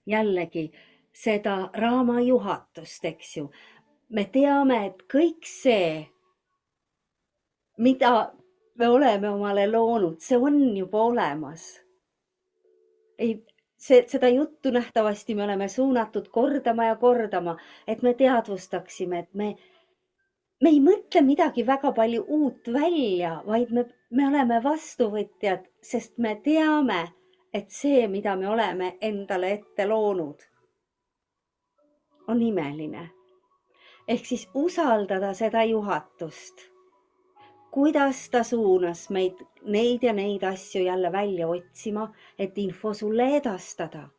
jällegi seda raamajuhatust, eks ju. Me teame, et kõik see, mida me oleme omale loonud, see on juba olemas. Seda juttu nähtavasti me oleme suunatud kordama ja kordama, et me teadvustaksime, et me ei mõtle midagi väga palju uut välja, vaid me oleme vastuvõtjad, sest me teame, et see, mida me oleme endale ette loonud, on imeline. Ehk siis usaldada seda juhatust, kuidas ta suunas meid neid ja neid asju jälle välja otsima, et info sulle edastada.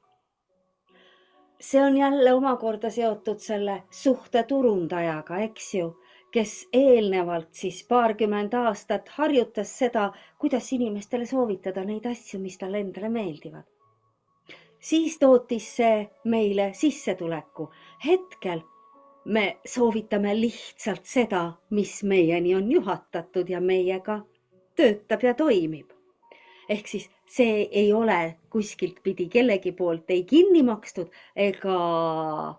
See on jälle omakorda seotud selle suhte turundajaga, eks ju, kes eelnevalt siis paarkümmend aastat harjutas seda, kuidas inimestele soovitada neid asju, mis talle endale meeldivad. Siis tootis see meile sissetuleku. Hetkel me soovitame lihtsalt seda, mis meieni on juhatatud ja meiega töötab ja toimib. Ehk siis see ei ole kuskilt pidi kellegi poolt ei kinni makstud ega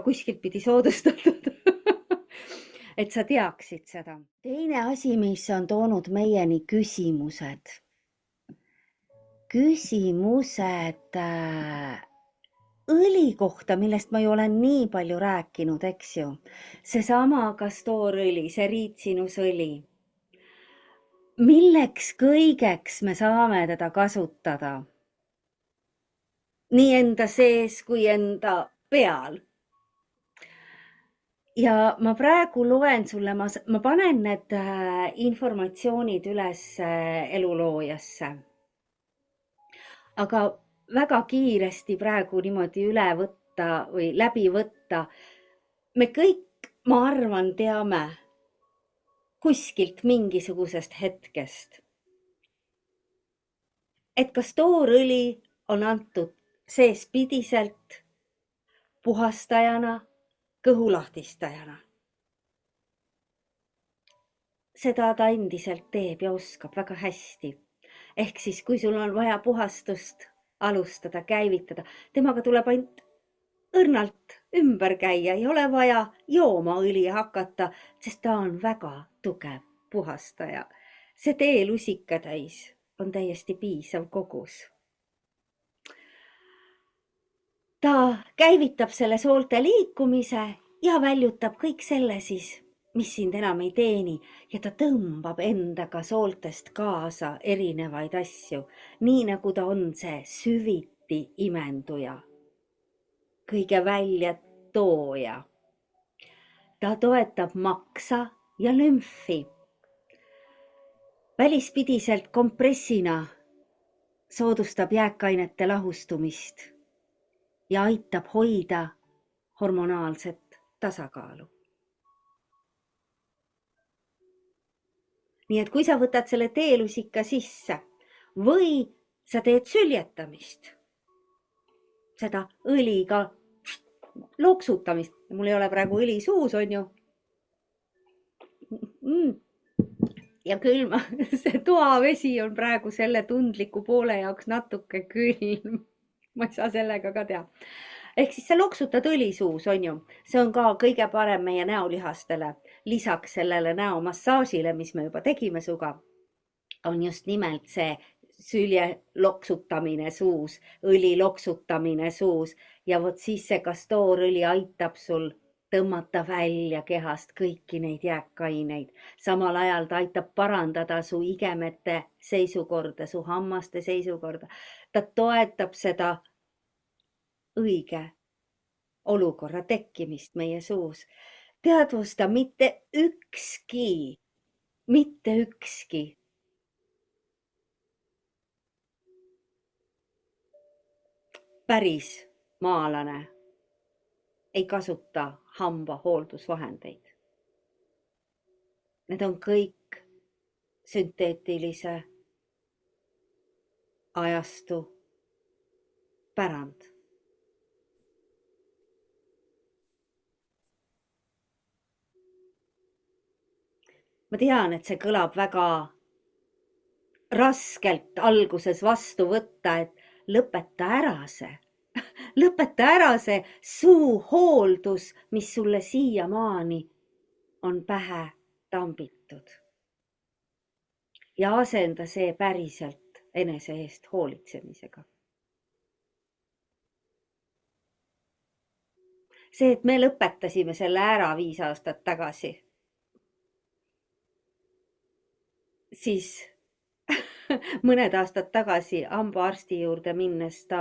kuskilt pidi soodustatud. Et sa teaksid seda. Teine asi, mis on toonud meieni küsimused. Küsimused õli kohta, millest ma ju olen nii palju rääkinud, eks ju. Seesama kastoorõli, see riitsinusõli. Milleks kõigeks me saame teda kasutada? Nii enda sees kui enda peal. Ja ma praegu loen sulle, ma panen need informatsioonid üles eluloojasse. Aga väga kiiresti praegu niimoodi üle võtta või läbi võtta. Me kõik, ma arvan, teame kuskilt mingisugusest hetkest, et kastoorõli on antud seespidiselt puhastajana, kõhulahtistajana. Seda ta endiselt teeb ja oskab väga hästi. Ehk siis, kui sul on vaja puhastust alustada, käivitada, temaga tuleb ainult õrnalt ümber käia, ei ole vaja jooma õli hakata, sest ta on väga tugev puhastaja. See teelusikatäis on täiesti piisav kogus. Ta käivitab selle soolte liikumise ja väljutab kõik selle siis, mis sind enam ei teeni, ja ta tõmbab endaga sooltest kaasa erinevaid asju, nii nagu ta on see süviti imenduja, kõige väljatooja. Ta toetab maksa ja lümfi. Välispidiselt kompressina soodustab jääkainete lahustumist ja aitab hoida hormonaalset tasakaalu. Nii et kui sa võtad selle teelusika sisse või sa teed süljetamist, seda õliga loksutamist, mul ei ole praegu õli suus, on ju. Ja külma, see toavesi on praegu selle tundliku poole jaoks natuke külm. Ma ei saa sellega ka teha. Ehk siis sa loksutad õli suus, on ju. See on ka kõige parem meie näolihastele. Lisaks sellele näomassaažile, mis me juba tegime suga, on just nimelt see sülje loksutamine suus, õli loksutamine suus. Ja vot siis see kastoorõli aitab sul tõmmata välja kehast kõiki neid jääkaineid. Samal ajal ta aitab parandada su igemete seisukorda, su hammaste seisukorda. Ta toetab seda õige olukorra tekkimist meie suus. Teadvusta, mitte ükski päris maalane ei kasuta hambahooldusvahendeid. Need on kõik sünteetilise ajastu pärand. Ma tean, et see kõlab väga raskelt alguses vastu võtta, et lõpeta ära see. lõpeta ära see suuhooldus, mis sulle siiamaani on pähe tambitud. Ja asenda see päriselt enese eest hoolitsemisega. See, et me lõpetasime selle ära 5 aastat tagasi, siis mõned aastad tagasi hambaarsti juurde minnes ta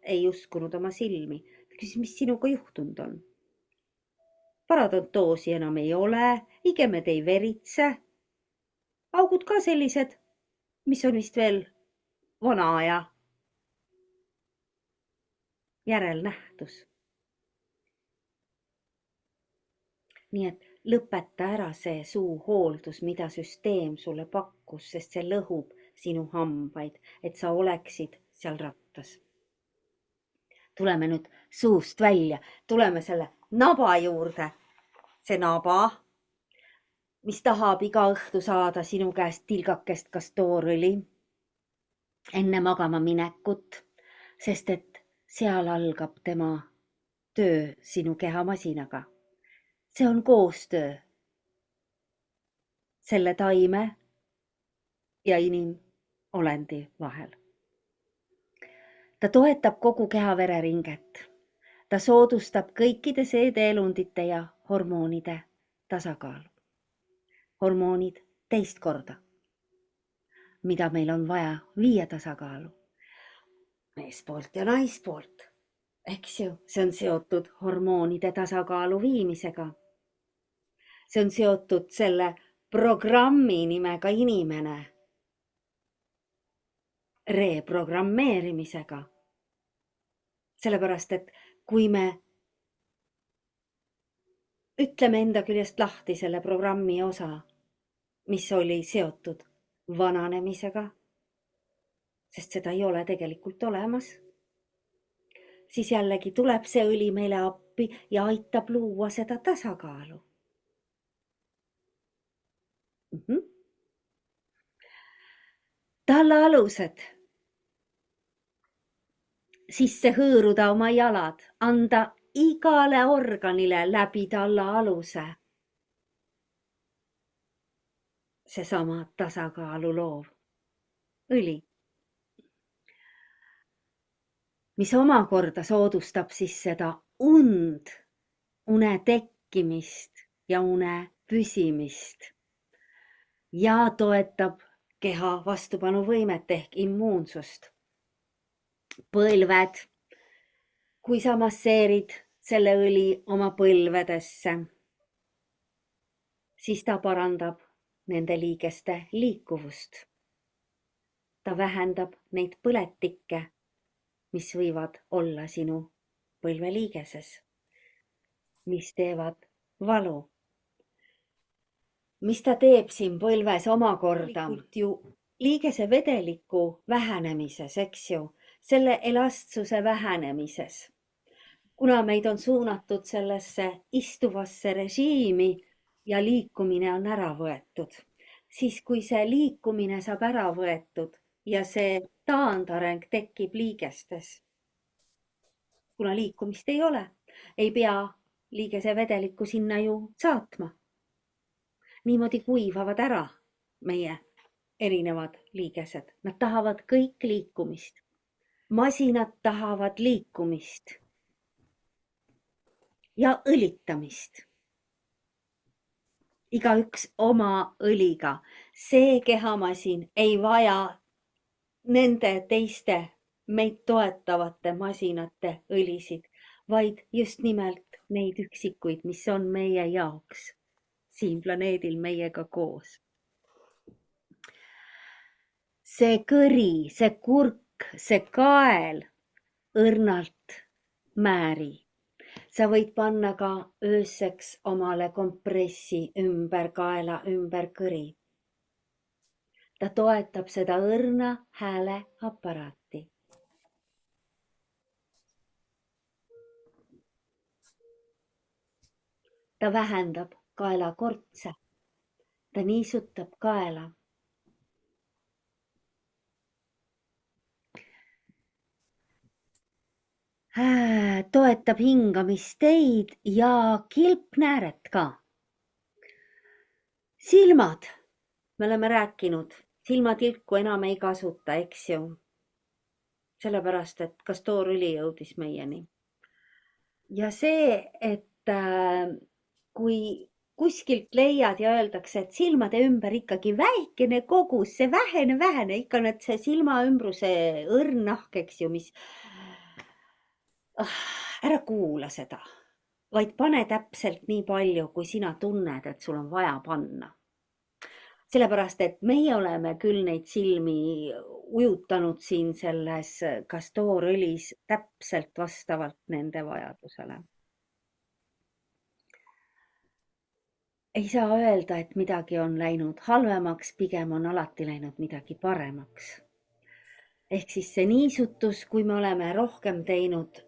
ei uskunud oma silmi. Ta küsis, mis sinuga juhtunud on? Paradontoosi enam ei ole, igemed ei veritse. Augud ka sellised, mis on vist veel vana aja järelnähtus. Nii et lõpeta ära see suuhooldus, mida süsteem sulle pakkus, sest see lõhub sinu hambaid, et sa oleksid seal rattas. Tuleme nüüd suust välja, tuleme selle naba juurde. See naba, mis tahab iga õhtu saada sinu käest tilgakest kastoorõli enne magama minekut, sest et seal algab tema töö sinu kehamasinaga. See on koostöö selle taime ja inimolendi vahel. Ta toetab kogu keha vereringet. Ta soodustab kõikide seedeelundite ja hormoonide tasakaalu. Hormoonid teist korda, mida meil on vaja viia tasakaalu. Meespoolt ja naispoolt, eks ju, see on seotud hormoonide tasakaalu viimisega. See on seotud selle programmi nimega inimene reprogrammeerimisega. Sellepärast, et kui me ütleme enda küljest lahti selle programmi osa, mis oli seotud vananemisega, sest seda ei ole tegelikult olemas, siis jällegi tuleb see õli meile appi ja aitab luua seda tasakaalu. Tallaalused. Sisse hõõruda oma jalad, anda igale organile läbi tallaaluse seesama tasakaalu loov õli, mis omakorda soodustab siis seda und, une tekkimist ja une püsimist ja toetab keha vastupanuvõimet ehk immuunsust. Põlved, kui sa masseerid selle õli oma põlvedesse, siis ta parandab nende liigeste liikuvust. Ta vähendab neid põletikke, mis võivad olla sinu põlveliigeses, mis teevad valu. Mis ta teeb siin põlves omakorda? Ju liigese vedeliku vähenemises, eks ju, selle elastsuse vähenemises. Kuna meid on suunatud sellesse istuvasse režiimi ja liikumine on ära võetud, siis kui see liikumine saab ära võetud ja see taandareng tekib liigestes, kuna liikumist ei ole, ei pea liigese vedelikku sinna ju saatma. Niimoodi kuivavad ära meie erinevad liigesed. Nad tahavad kõik liikumist. Masinad tahavad liikumist ja õlitamist. Igaüks oma õliga. See kehamasin ei vaja nende teiste meid toetavate masinate õlisid, vaid just nimelt neid üksikuid, mis on meie jaoks siin planeedil meiega koos. See kõri, see kurk, see kael õrnalt määri. Sa võid panna ka ööseks omale kompressi ümber kaela, ümber kõri. Ta toetab seda õrna hääleaparaati. Ta vähendab kaelakortse. Ta niisutab kaela. toetab hingamisteid ja kilpnääret ka. Silmad, me oleme rääkinud, silmatilku enam ei kasuta, eks ju. Sellepärast, et kastoorõli jõudis meieni. Ja see, et kui kuskilt leiad ja öeldakse, et silmade ümber ikkagi väikene kogus, see vähene, ikka need see silmaümbruse õrn nahk, eks ju, mis ära kuula seda, vaid pane täpselt nii palju, kui sina tunned, et sul on vaja panna. Sellepärast, et meie oleme küll neid silmi ujutanud siin selles kastoorõlis täpselt vastavalt nende vajadusele. Ei saa öelda, et midagi on läinud halvemaks, pigem on alati läinud midagi paremaks. Ehk siis see niisutus, kui me oleme rohkem teinud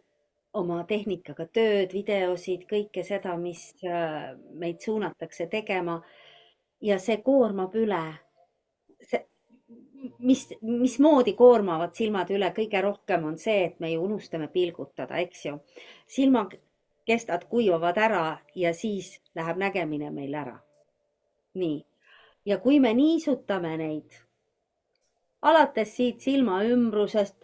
oma tehnikaga tööd, videosid, kõike seda, mis meid suunatakse tegema ja see koormab üle. Mismoodi koormavad silmad üle kõige rohkem on see, et me ju unustame pilgutada, eks ju. Silmakestad kuivavad ära ja siis läheb nägemine meil ära. Nii. Ja kui me niisutame neid, alates siit silmaümbrusest,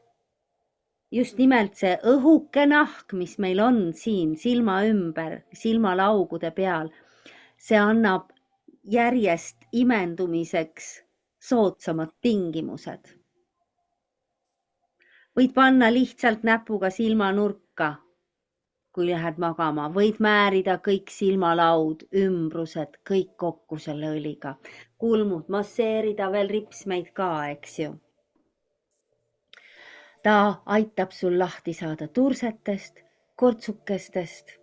just nimelt see õhuke nahk, mis meil on siin silma ümber, silmalaugude peal, see annab järjest imendumiseks soodsamad tingimused. Võid panna lihtsalt näpuga silmanurka, kui lähed magama. Võid määrida kõik silmalaud, ümbrused, kõik kokku selle õliga. Kulmud, masseerida veel ripsmeid ka, eks ju. Ta aitab sul lahti saada tursetest, kortsukestest.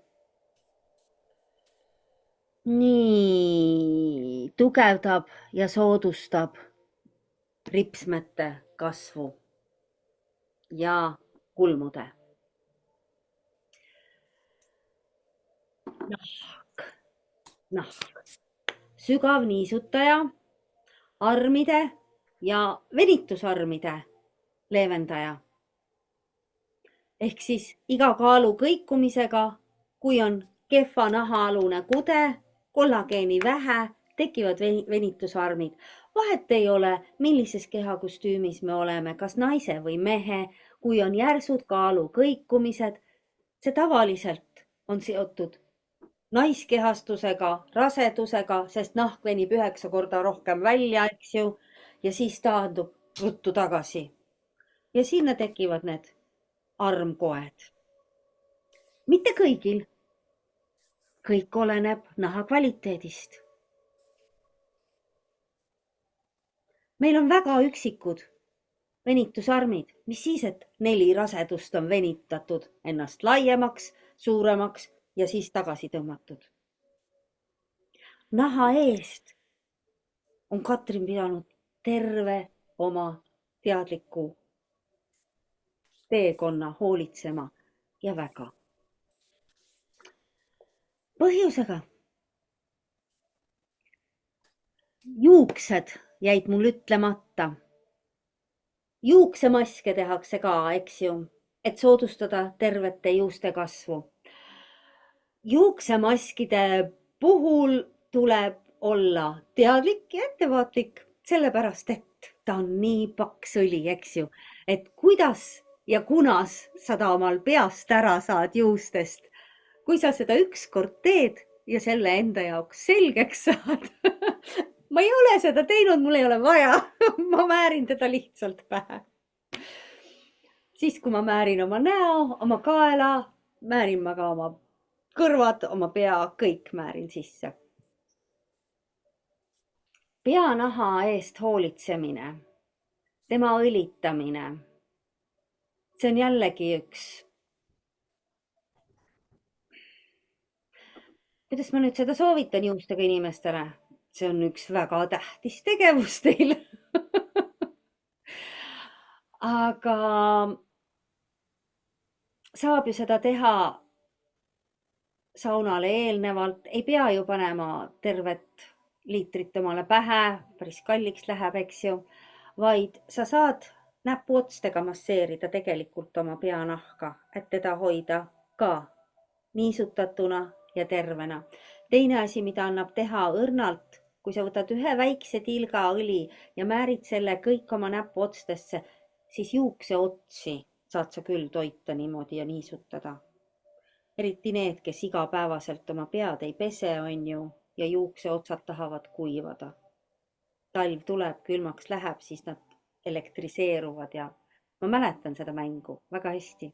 Nii, tugevdab ja soodustab ripsmete kasvu ja kulmude. Nahk. Sügav niisutaja, armide ja venitusarmide leevendaja. Ehk siis iga kaalu kõikumisega, kui on kehva nahaalune kude, kollageeni vähe, tekivad venitusarmid. Vahet ei ole, millises kehakostüümis me oleme, kas naise või mehe, kui on järsud kaalu kõikumised. See tavaliselt on seotud naiskehastusega, rasedusega, sest nahk venib 9 korda rohkem välja, eks ju, ja siis taandub ruttu tagasi. Ja sinna tekivad need armkoed. Mitte kõigil. Kõik oleneb naha kvaliteedist. Meil on väga üksikud venitusarmid, mis siis, et 4 rasedust on venitatud ennast laiemaks, suuremaks ja siis tagasi tõmmatud. Naha eest on Katrin pidanud terve oma teadliku teekonna hoolitsema ja väga. Põhjusega. Juuksed jäid mul ütlemata. Juuksemaske tehakse ka, eks ju, et soodustada tervete juuste kasvu. Juuksemaskide puhul tuleb olla teadlik ja ettevaatlik, sellepärast et ta on nii paks õli, eks ju, et kuidas ja kunas sa ta omal peast ära saad juustest. Kui sa seda ükskord teed ja selle enda jaoks selgeks saad, ma ei ole seda teinud, mul ei ole vaja, ma määrin teda lihtsalt pähe. Siis, kui ma määrin oma näo, oma kaela, määrin ma ka oma kõrvad, oma pea, kõik määrin sisse. Peanaha eest hoolitsemine, tema õlitamine, see on jällegi üks. Kuidas ma nüüd seda soovitan juustega inimestele? See on üks väga tähtis tegevus teil. Aga saab ju seda teha saunale eelnevalt, ei pea ju panema tervet liitrit omale pähe, päris kalliks läheb, eks ju, vaid sa saad näpuotstega masseerida tegelikult oma peanahka, et teda hoida ka niisutatuna ja tervena. Teine asi, mida annab teha õrnalt, kui sa võtad ühe väikse tilga õli ja määrid selle kõik oma näpuotstesse, siis juukseotsi saad sa küll toita niimoodi ja niisutada. Eriti need, kes igapäevaselt oma pead ei pese, on ju, ja juukseotsad tahavad kuivada. Talv tuleb, külmaks läheb, siis nad elektriseeruvad ja ma mäletan seda mängu väga hästi.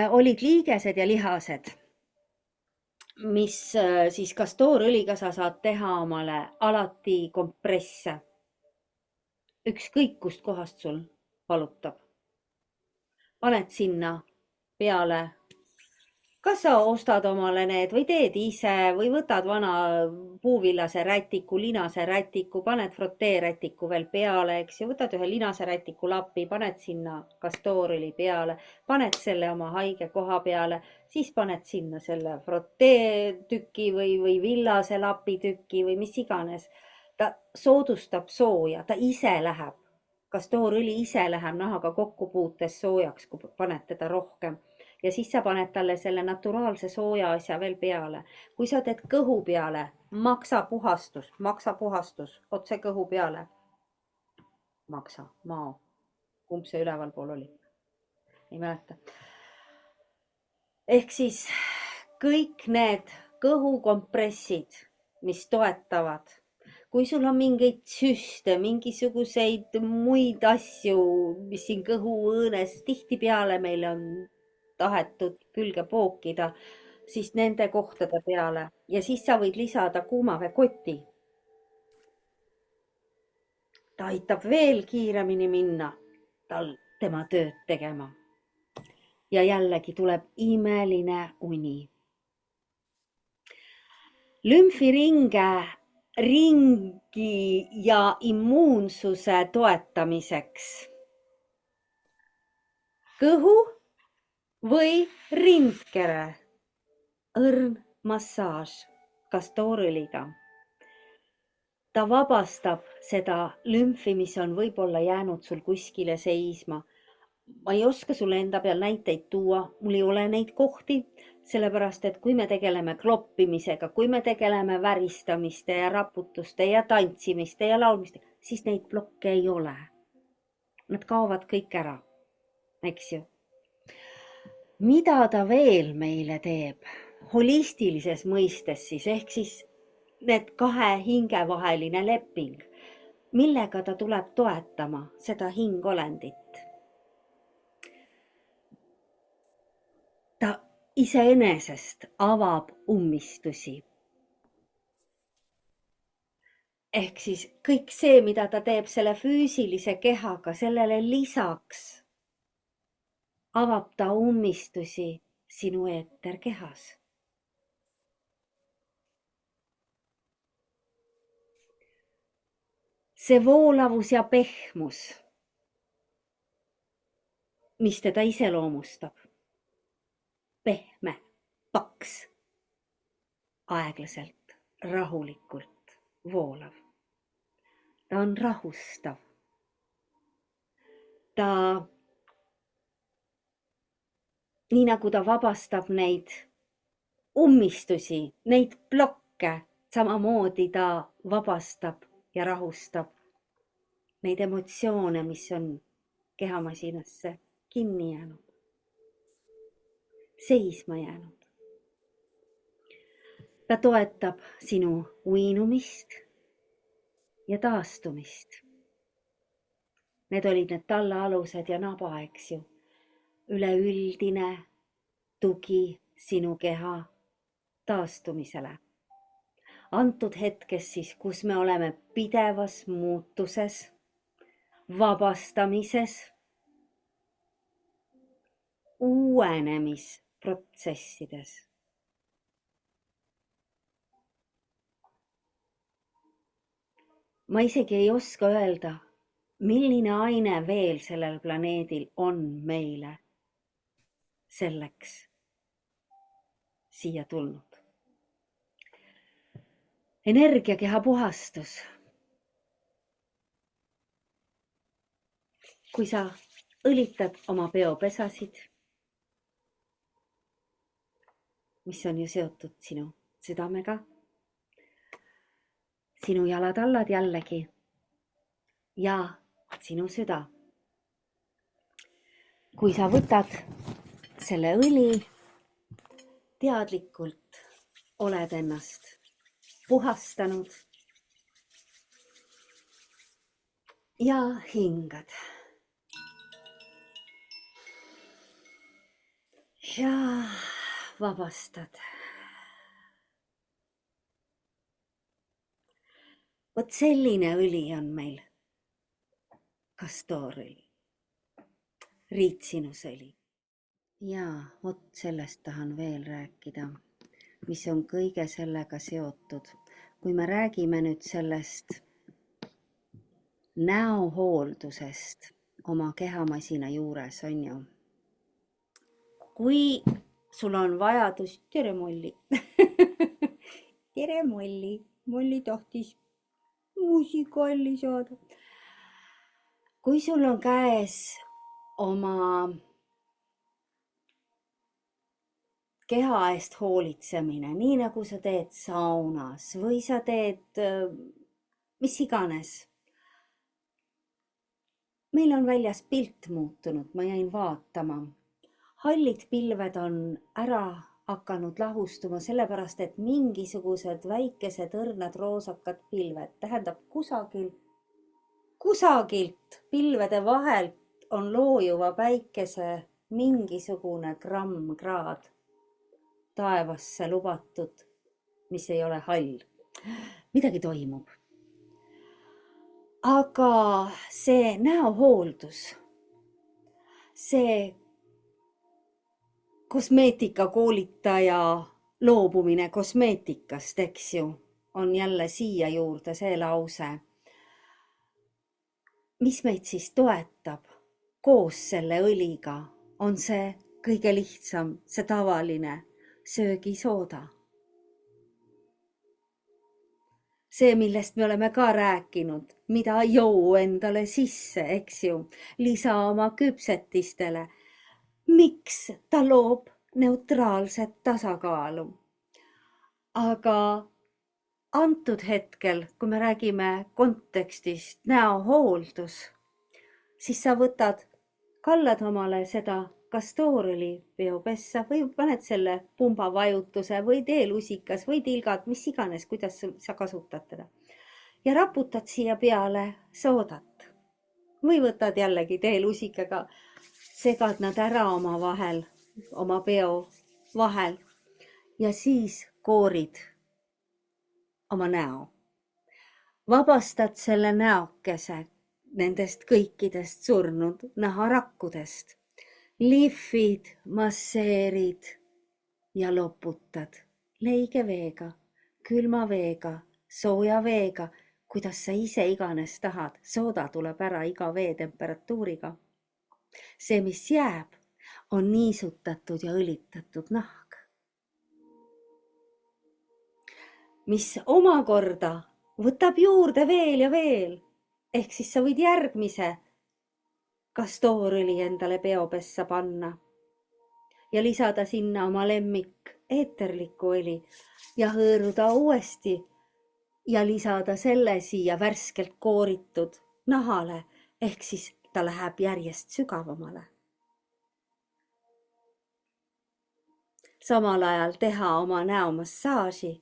Olid liigesed ja lihased, mis siis kastoorõliga sa saad teha omale alati kompresse. Ükskõik kust kohast sul valutab. Paned sinna peale. Kas sa ostad omale need või teed ise või võtad vana puuvillase rätiku, linase rätiku, paned froteerätiku veel peale, eks ju, võtad ühe linase rätiku lapi, paned sinna kastoorõli peale, paned selle oma haige koha peale, siis paned sinna selle froteetüki või villase lapitüki või mis iganes. Ta soodustab sooja, ta ise läheb, kastoorõli ise läheb nahaga kokkupuutes soojaks, kui paned teda rohkem. Ja siis sa paned talle selle naturaalse sooja asja veel peale. Kui sa teed kõhu peale, maksapuhastus, otse kõhu peale. Maksa, mao. Kumb see üleval pool oli? Ei mäleta. Ehk siis kõik need kõhukompressid, mis toetavad. Kui sul on mingeid süste, mingisuguseid muid asju, mis siin kõhuõõnes tihtipeale meil on tahetud külge pookida, siis nende kohtade peale ja siis sa võid lisada kuumaveekoti. Ta aitab veel kiiremini minna tema tööd tegema. Ja jällegi tuleb imeline uni. Lümfiringe ringi ja immuunsuse toetamiseks. Kõhu või rindkere, õrn massaaž kastoorõliga. Ta vabastab seda lümfi, mis on võib-olla jäänud sul kuskile seisma. Ma ei oska sulle enda peal näiteid tuua, mul ei ole neid kohti, sellepärast et kui me tegeleme kloppimisega, kui me tegeleme väristamiste ja raputuste ja tantsimiste ja laulmiste, siis neid blokke ei ole. Nad kaovad kõik ära, eks ju. Mida ta veel meile teeb holistilises mõistes siis, ehk siis need kahe hinge vaheline leping, millega ta tuleb toetama seda hingolendit. Ta iseenesest avab ummistusi. Ehk siis kõik see, mida ta teeb selle füüsilise kehaga, sellele lisaks avab ta ummistusi sinu eeterkehas. See voolavus ja pehmus, mis teda iseloomustab. Pehme, paks, aeglaselt, rahulikult voolav. Ta on rahustav. Ta nii nagu ta vabastab neid ummistusi, neid blokke, samamoodi ta vabastab ja rahustab neid emotsioone, mis on kehamasinasse kinni jäänud, seisma jäänud. Ta toetab sinu uinumist ja taastumist. Need olid need tallaalused ja naba, eks ju. Üleüldine tugi sinu keha taastumisele. Antud hetkes siis, kus me oleme pidevas muutuses, vabastamises, uuenemisprotsessides. Ma isegi ei oska öelda, milline aine veel sellel planeedil on meile selleks siia tulnud. Energiakeha puhastus. kui sa õlitad oma peopesasid, mis on ju seotud sinu südamega, sinu jalad-allad jällegi ja sinu süda. Kui sa võtad selle õli, teadlikult oled ennast puhastanud ja hingad. Ja vabastad. Vot selline õli on meil kastoorõli, riitsinusõli. Ja vot sellest tahan veel rääkida, mis on kõige sellega seotud. Kui me räägime nüüd sellest näohooldusest oma kehamasina juures, on ju. Kui sul on vajadus, tere Molli, tere Molli, Molli tahtis muusikalli saada. Kui sul on käes oma keha eest hoolitsemine, nii nagu sa teed saunas või sa teed mis iganes. Meil on väljas pilt muutunud, ma jäin vaatama. Hallid pilved on ära hakanud lahustuma, sellepärast et mingisugused väikesed õrnad roosakad pilved, tähendab kusagilt pilvede vahelt on loojuva päikese mingisugune grammkraad taevasse lubatud, mis ei ole hall. Midagi toimub. Aga see näohooldus, see kosmeetikakoolitaja loobumine kosmeetikast, eks ju, on jälle siia juurde see lause. Mis meid siis toetab koos selle õliga, on see kõige lihtsam, see tavaline söögisooda. See, millest me oleme ka rääkinud, mida joo endale sisse, eks ju, lisa oma küpsetistele. Miks ta loob neutraalset tasakaalu? Aga antud hetkel, kui me räägime kontekstist näohooldus, siis sa võtad, kallad omale seda kastoorõli peopessa või paned selle pumbavajutuse või teelusikas või tilgad, mis iganes, kuidas sa kasutad teda. Ja raputad siia peale soodat. Või võtad jällegi teelusikaga, segad nad ära oma vahel, oma peo vahel ja siis koorid oma näo. Vabastad selle näokese nendest kõikidest surnud naharakkudest. Lihvid, masseerid ja loputad leige veega, külma veega, sooja veega, kuidas sa ise iganes tahad. Sooda tuleb ära iga veetemperatuuriga. See, mis jääb, on niisutatud ja õlitatud nahk, mis omakorda võtab juurde veel ja veel. Ehk siis sa võid järgmise kastoorõli endale peopessa panna ja lisada sinna oma lemmik eeterlikku õli ja hõõruda uuesti ja lisada selle siia värskelt kooritud nahale, ehk siis ta läheb järjest sügavamale. Samal ajal teha oma näomassaaži,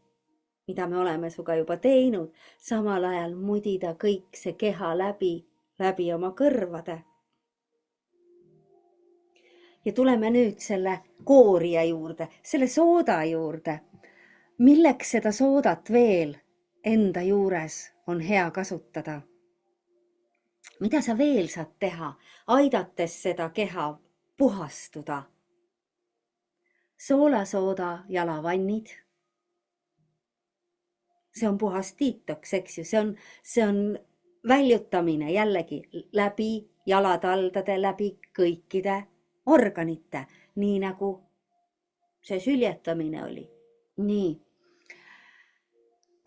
mida me oleme suga juba teinud, samal ajal mudida kõik see keha läbi oma kõrvade. Ja tuleme nüüd selle koorija juurde, selle sooda juurde. Milleks seda soodat veel enda juures on hea kasutada? Mida sa veel saad teha, aidates seda keha puhastuda? Soolasooda jalavannid. See on puhas detoks, eks ju, see on väljutamine jällegi läbi jalataldade, läbi kõikide organite, nii nagu see süljetamine oli. Nii.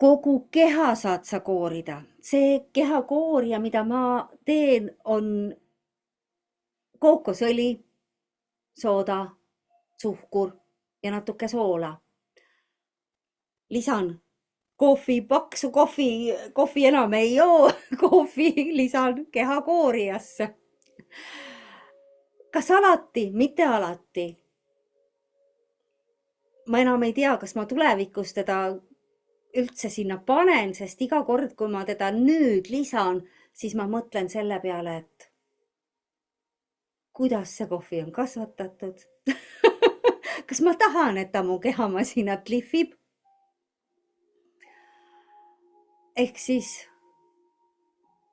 Kogu keha saad sa koorida. See kehakoorija, mida ma teen, on kookosõli, sooda, suhkur ja natuke soola. Lisan paksu kohvi enam ei joo, kohvi lisan kehakoorijasse. Kas alati, mitte alati. Ma enam ei tea, kas ma tulevikus teda üldse sinna panen, sest iga kord, kui ma teda nüüd lisan, siis ma mõtlen selle peale, et kuidas see kohvi on kasvatatud. Kas ma tahan, et ta mu kehamasinat lihvib? Ehk siis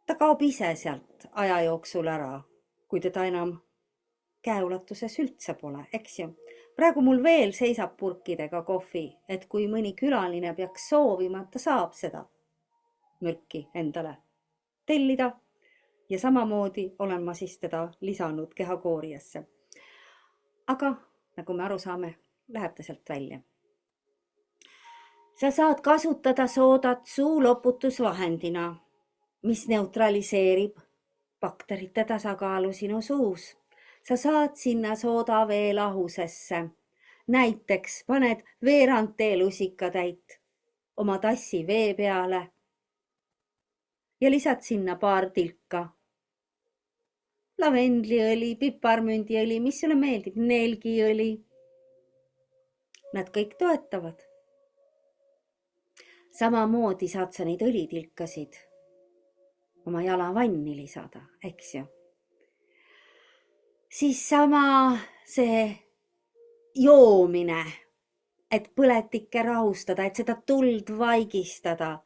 ta kaob ise sealt aja jooksul ära, kui teda enam käeulatuses üldse pole, eks ju. Praegu mul veel seisab purkidega kohvi, et kui mõni külaline peaks soovima, et ta saab seda mürki endale tellida ja samamoodi olen ma siis teda lisanud kehakoorijasse. Aga nagu me aru saame, läheb ta sealt välja. Sa saad kasutada soodat suuloputusvahendina, mis neutraliseerib bakterite tasakaalu sinu suus. Sa saad sinna sooda veelahusesse. Näiteks paned veerand teelusikatäit oma tassi vee peale ja lisad sinna paar tilka. Lavendliõli, piparmündiõli, mis sulle meeldib, nelgiõli. Nad kõik toetavad. Samamoodi saad sa neid õlitilkasid oma jalavanni lisada, eks ju. Siis sama see joomine, et põletikke rahustada, et seda tuld vaigistada.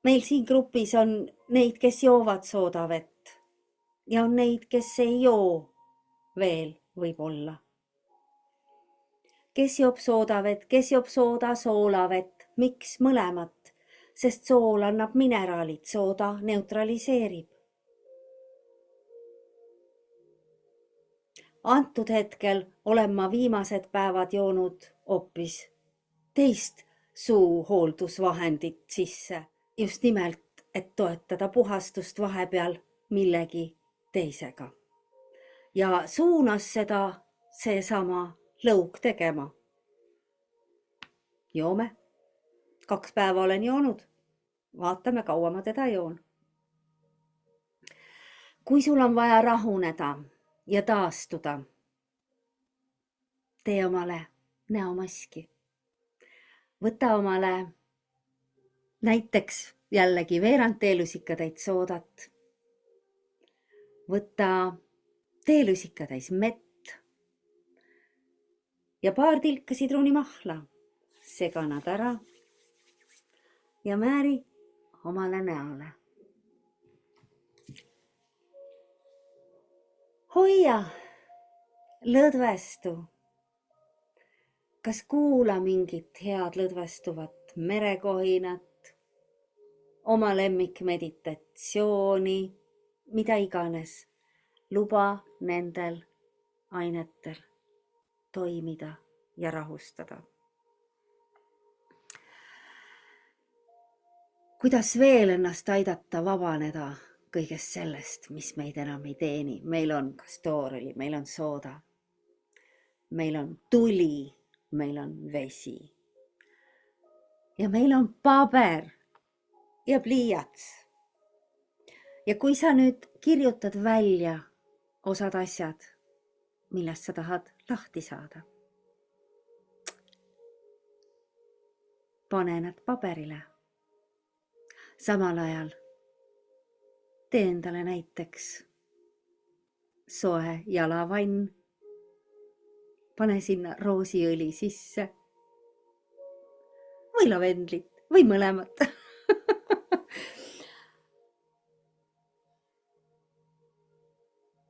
Meil siin grupis on neid, kes joovad soodavett ja on neid, kes ei joo veel võib-olla. Kes joob soodavett, kes joob soolavett, miks mõlemat? Sest sool annab mineraalid, sooda neutraliseerib. Antud hetkel olen ma viimased päevad joonud hoopis teist suuhooldusvahendit sisse. Just nimelt, et toetada puhastust vahepeal millegi teisega. Ja suunas seda seesama lõug tegema. Joome. 2 päeva olen joonud. Vaatame, kaua ma teda joon. Kui sul on vaja rahuneda ja taastuda, tee omale näomaski. Võta omale näiteks jällegi veerand teelusikatäit soodat. Võta teelusikatäis mett ja paar tilka sidrunimahla. Sega nad ära ja määri omale näole. Hoia, lõdvestu. Kas kuula mingit head lõdvestuvat merekohinat, oma lemmikmeditatsiooni, mida iganes. Luba nendel ainetel toimida ja rahustada. Kuidas veel ennast aidata vabaneda kõigest sellest, mis meid enam ei teeni? Meil on kastoorili, meil on sooda, meil on tuli, meil on vesi ja meil on paber ja pliiats. Ja kui sa nüüd kirjutad välja osad asjad, millest sa tahad lahti saada, pane nad paberile. Samal ajal tee endale näiteks soe jalavann, pane sinna roosiõli sisse või lavendlit või mõlemat.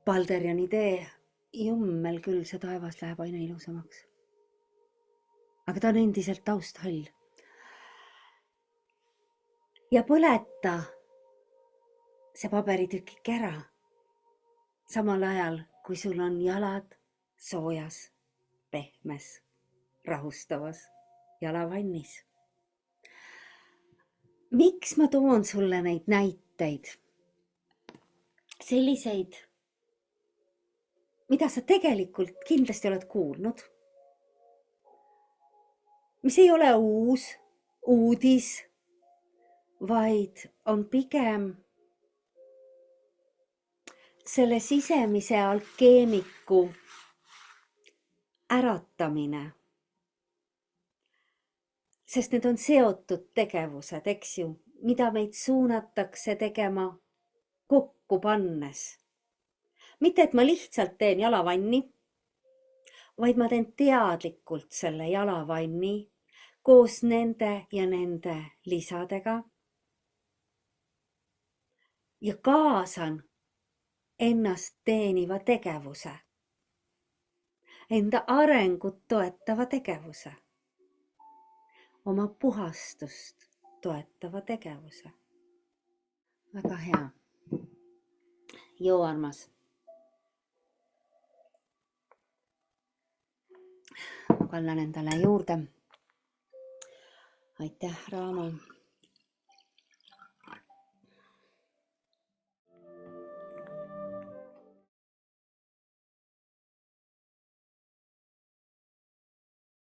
Balderjani tee, jummel küll, see taevas läheb aina ilusamaks. Aga ta on endiselt tausthall. Ja põleta see paberitükik ära. Samal ajal, kui sul on jalad soojas, pehmes, rahustavas jalavannis. Miks ma toon sulle neid näiteid? selliseid, mida sa tegelikult kindlasti oled kuulnud, mis ei ole uus uudis, vaid on pigem selle sisemise alkeemiku äratamine. Sest need on seotud tegevused, eks ju, mida meid suunatakse tegema kokku pannes. Mitte, et ma lihtsalt teen jalavanni, vaid ma teen teadlikult selle jalavanni koos nende ja nende lisadega ja kaasan ennast teeniva tegevuse, enda arengut toetava tegevuse, oma puhastust toetava tegevuse. Väga hea. Joo, armas. Ma kannan endale juurde. Aitäh, Raamo.